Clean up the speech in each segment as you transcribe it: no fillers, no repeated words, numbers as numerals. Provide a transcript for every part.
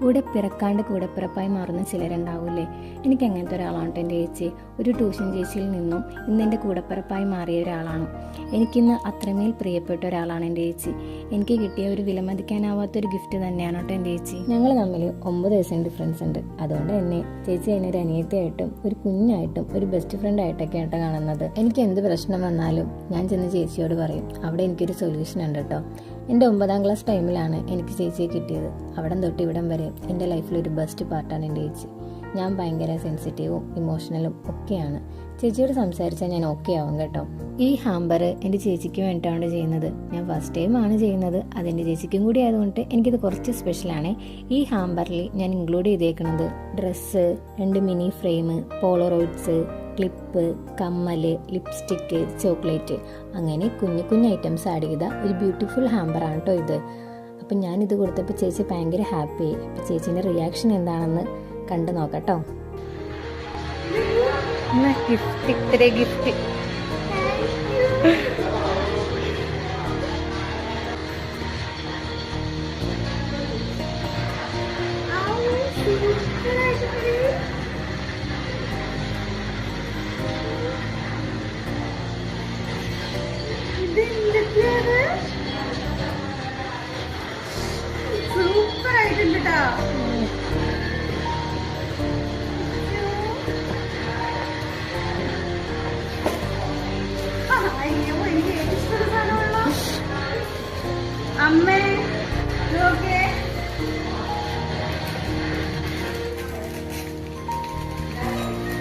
കൂടെ പിറക്കാണ്ട് കൂടെ പിറപ്പായി മാറുന്ന ചിലരുണ്ടാവില്ലേ. എനിക്ക് അങ്ങനത്തെ ഒരാളാണ് എൻ്റെ ചേച്ചി. ഒരു ട്യൂഷൻ ചേച്ചിയിൽ നിന്നും ഇന്ന് എൻ്റെ കൂടപ്പിറപ്പായി മാറിയ ഒരാളാണ്. എനിക്കിന്ന് അത്രമേൽ പ്രിയപ്പെട്ട ഒരാളാണ് എൻ്റെ ചേച്ചി. എനിക്ക് കിട്ടിയ ഒരു വിലമതിക്കാനാവാത്തൊരു ഗിഫ്റ്റ് തന്നെയാണ് കേട്ടോ എൻ്റെ ചേച്ചി. ഞങ്ങൾ തമ്മിൽ 9 വയസ്സിന് ഡിഫറൻസ് ഉണ്ട്. അതുകൊണ്ട് തന്നെ ചേച്ചി അതിനൊരു അനിയത്തിയായിട്ടും ഒരു കുഞ്ഞായിട്ടും ഒരു ബെസ്റ്റ് ഫ്രണ്ട് ആയിട്ടൊക്കെ ആയിട്ട് കാണുന്നത്. എനിക്ക് എന്ത് പ്രശ്നം വന്നാലും ഞാൻ ചെന്ന് ചേച്ചിയോട് പറയും. അവിടെ എനിക്കൊരു സൊല്യൂഷൻ ഉണ്ട് കേട്ടോ. എൻ്റെ 9ാം ക്ലാസ് ടൈമിലാണ് എനിക്ക് ചേച്ചിയെ കിട്ടിയത്. അവിടം തൊട്ട് ഇവിടം വരെ എൻ്റെ ലൈഫിലൊരു ബെസ്റ്റ് പാർട്ടാണ് എൻ്റെ ചേച്ചി. ഞാൻ ഭയങ്കര സെൻസിറ്റീവും ഇമോഷണലും ഒക്കെയാണ്. ചേച്ചിയോട് സംസാരിച്ചാൽ ഞാൻ ഓക്കെ ആവും കേട്ടോ. ഈ ഹാമ്പർ എൻ്റെ ചേച്ചിക്ക് വേണ്ടിയിട്ടാണ് ചെയ്യുന്നത്. ഞാൻ ഫസ്റ്റ് ടൈമാണ് ചെയ്യുന്നത്. അതെൻ്റെ ചേച്ചിക്കും കൂടി ആയതുകൊണ്ട് എനിക്കിത് കുറച്ച് സ്പെഷ്യലാണ്. ഈ ഹാമ്പറിൽ ഞാൻ ഇൻക്ലൂഡ് ചെയ്തേക്കുന്നത് dress, 2 mini frame, polaroids, clip, കമ്മല്, ലിപ്സ്റ്റിക്ക്, ചോക്ലേറ്റ്, അങ്ങനെ കുഞ്ഞു കുഞ്ഞു ഐറ്റംസ് ആഡ് ചെയ്ത ഒരു ബ്യൂട്ടിഫുൾ ഹാമ്പറാണ് കേട്ടോ ഇത്. അപ്പം ഞാനിത് കൊടുത്തപ്പോൾ ചേച്ചി ഭയങ്കര ഹാപ്പി. അപ്പം ചേച്ചീൻ്റെ റിയാക്ഷൻ എന്താണെന്ന് കണ്ടു നോക്കട്ടോ. ഗിഫ്റ്റ് സൂപ്പർ ആയിട്ടുണ്ട് കേട്ടോ. അയ്യോ എനിക്ക് ഇഷ്ടമുള്ള സാധനമുള്ളൂ. അമ്മേ നോക്കേ,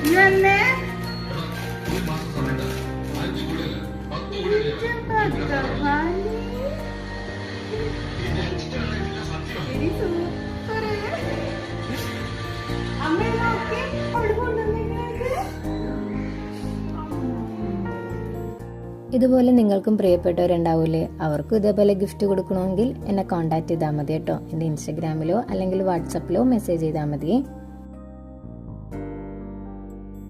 ഇന്നെ ഇതുപോലെ നിങ്ങൾക്കും പ്രിയപ്പെട്ടവരുണ്ടാവൂലേ. അവർക്കും ഇതേപോലെ ഗിഫ്റ്റ് കൊടുക്കണമെങ്കിൽ എന്നെ കോൺടാക്ട് ചെയ്താൽ മതി കേട്ടോ. എൻ്റെ ഇൻസ്റ്റഗ്രാമിലോ അല്ലെങ്കിൽ വാട്സപ്പിലോ മെസ്സേജ് ചെയ്താൽ മതിയേ.